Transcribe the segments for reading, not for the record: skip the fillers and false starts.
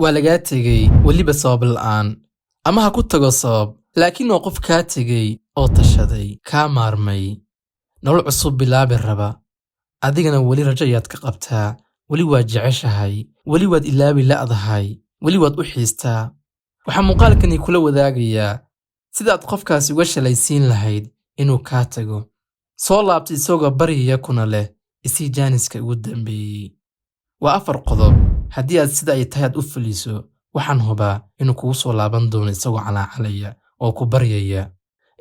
waa lagaa tegey weliba sabab la'aan ama ha ku tago sabab laakiin waa qof kaa tegey oo tashaday kaa maarmay nolol cusub bilaabi raba adigana weli rajo ayaad ka qabtaa weli waad jeceshahay weli waad ilaabi la'dahay weli waad u xiistaa waxaa muuqaalkani kula wadaagayaa sidaad qofkaasi uga shalaysiin lahayd inuu kaa tago soo laabta isagoo baryaya kuna leh isii jaaniska ugu dambeeyey waa 4 qodob haddii aad sida ay tahay aad u fuliso waxaan hubaa inuu kugu soo laaban doono isagoo calaacalaya oo ku baryaya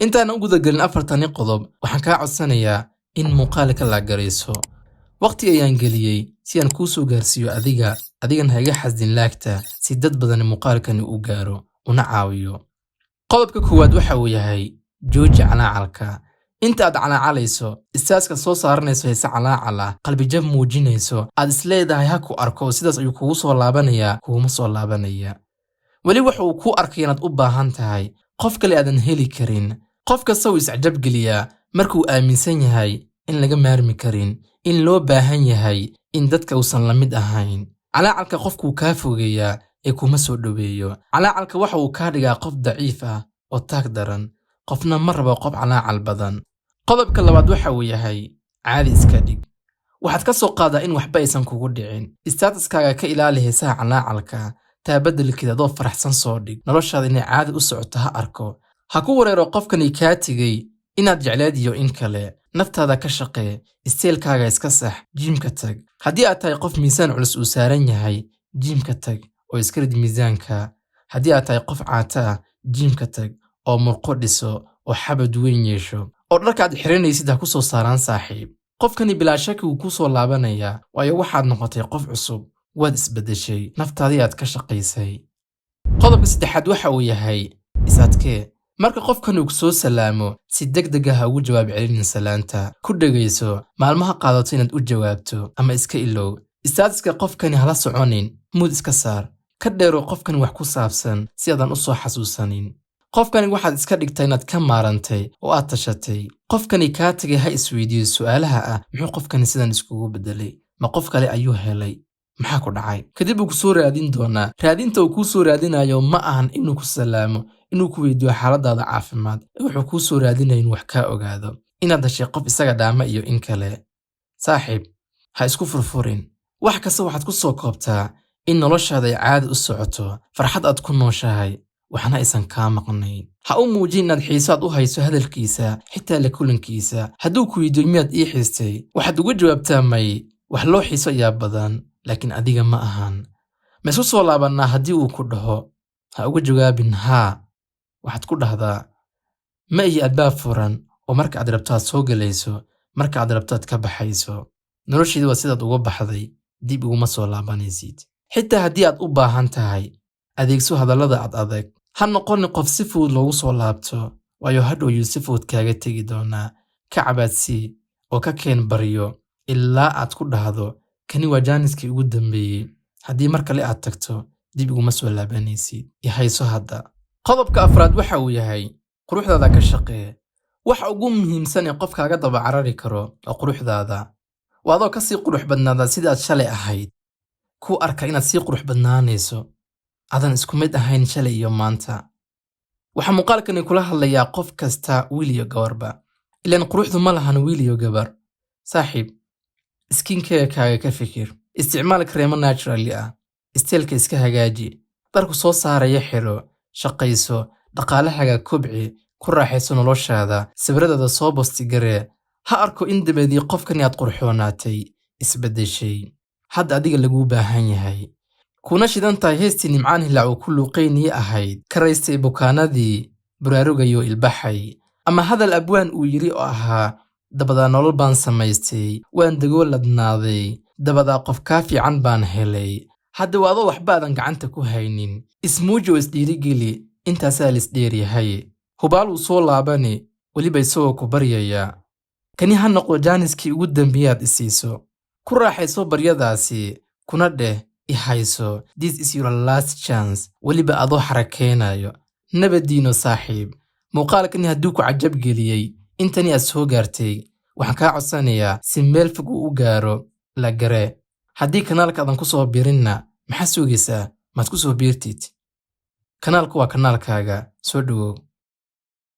intaan u gudagelin 4tani qodob waxaan kaa codsanayaa in muuqaalka la garayso waqti ayaan geliyey si aan kuu soo gaarsiiyo adigan ha iga xasdin laagta si dad badan muuqaalkani u gaaro una caawiyo qodobka koowaad waxa uu yahay jooji calaacalka inta aad calaacalayso istaaska soo saaranayso heese calaacal ah qalbi jab muujinayso aad isleedahay ha ku arko sidaas ayuu kugu soo laabanayaa kuuma soo laabanaya weli waxa uu ku arkay inaad u baahan tahay qof kale aadan heli karin qof kasta uu iscajab geliyaa markuu aaminsan yahay in laga maarmi karin in loo baahan yahay in dadka uusan la mid ahayn calaacalka qofkuu kaa fogeeyaa ee kuma soo dhoweeyo calaacalka waxa uu kaa dhigaa qof daciif ah oo taag daran qofna ma rabo qof calaacal badan qodobka labaad waxa uu yahay caadi iska dhig waxaad ka soo qaadaa in waxba aysan kugu dhicin istaatuskaaga ka ilaali heesaha calaacalka taa beddelkeeda adoo faraxsan soo dhig noloshaada inay caadi u socoto ha arko ha ku wareero qofkani kaa tegey inaad jecleed iyo in kale naftaada ka shaqee isteelkaaga iska sax jiimka tag haddii aad tahay qof miisaan culus uu saaran yahay jiimka tag oo iska rid miisaanka haddii aad tahay qof caata ah jiimka tag oo murqo dhiso oo xabad weyn yeesho oo dharkaad xiranaysid ha ku soo saaraan saaxiib qofkani bilaa shaki wuu ku soo laabanayaa waayo waxaad noqotay qof cusub waad isbeddeshay naftaadii aad ka shaqaysay qodobka saddexaad waxa uu yahay is-adkee marka qofkani ku soo salaamo si degdeg ah ugu jawaab celinin salaanta ku dhegayso maalmaha qaadato inaad u jawaabto ama iska ilow istaatiska qofkani hala soconin muud iska saar ka dheero qofkani wax ku saabsan si aadan u soo xasuusanin qofkani waxaad iska dhigtay inaad ka maarantay oo aad tashatay qofkani kaa tagay ha isweydiiyo su'aalaha ah muxuu qofkani sidan iskugu beddelay ma qof kale ayuu helay maxaa ku dhacay kadib uu ku soo raadin doonaa raadinta uu kuu soo raadinayo ma ahan inuu ku salaamo inuu ku weydiiyo xaaladaada caafimaad wuxuu kuu soo raadinaya inuu wax kaa ogaado inaad heshay qof isaga dhaama iyo in kale saaxiib ha isku furfurin wax kasta waxaad ku soo koobtaa in noloshaada ay caadi u socoto farxad aad ku nooshahay waxna aysan kaa maqnayn ha u muujin inaad xiisaad u hayso hadalkiisa xitaa la kulankiisa hadduu ku weydiiyo miyaad ii xiistay waxaad uga jawaabtaa may wax loo xiiso ayaa badan laakiin adiga ma ahan ma isku soo laabannaa haddii uu ku dhaho ha uga jawaabin haa waxaad ku dhahdaa ma iyo albaab furan oo marka aad rabto aad soo gelayso marka aad rabto aad ka baxayso nolosheeda waa sidaad uga baxday dib uguma soo laabanaysid xitaa haddii aad u baahan tahay adeegso hadallada ad adag ha noqoni qof si fudud loogu soo laabto waayo hadhow yuu si fudud kaaga tegi doonaa ka cabaadsii oo ka keen baryo ilaa aad ku dhahdo kani waa jaaniskii ugu dambeeyey haddii mar kale aad tagto dib uguma soo laabanaysid ihayso hadda qodobka afraad waxa uu yahay quruxdaada ka shaqee waxa ugu muhiimsan ee qof kaaga daba carari karo waa quruxdaada waa adoo ka sii qurux badnaada sidaad shalay ahayd ku arka inaad sii qurux badnaanayso adan isku mid ahayn shalay iyo maanta waxaa muuqaalkani kula hadlayaa qof kasta wiil iyo gabarba ilaan quruxdu ma lahan wiil iyo gabar saaxiib skincare-kaaga ka fikir isticmaal kareemo naturally ah isteelka iska hagaaji dharku soo saaraya xiro shaqayso dhaqaalahaaga kobci ku raaxayso noloshaada sawiradaada soo bostigaree ha arko in dabeedii qofkani aad qurxoonaatay isbeddeshay hadda adiga laguu baahan yahay kuna shidan tahay heestii nimcaan hilaac oo ku luuqaynii ahayd ka raystay bukaanadii buraarugayo ilbaxay ama hadal abwaan uu yidhi oo ahaa dabadaa nolol baan samaystay waan degoo ladnaaday dabadaa qof kaa fiican baan helay hadda waa adoo waxbaadan gacanta ku haynin ismuuji oo isdhiirigeli intaasaa laisdheeryahay hubaal uu soo laabani weliba isagoo ku baryaya kani ha noqdo jaaniskii ugu dambeeyaad isiiso ku raaxayso baryadaasi kuna dheh ihayso this is your last chance weliba adoo xarakeynayo nabadiino saaxiib muuqaalkani hadduu ku cajab geliyey intani aad soo gaartay waxaan kaa codsanayaa si meel fog uu u gaaro la garee haddii kanaalkaadan ku soo birinna maxaa sugaysaa maad ku soo biirtid kanaalku waa kanaalkaaga soo dhawow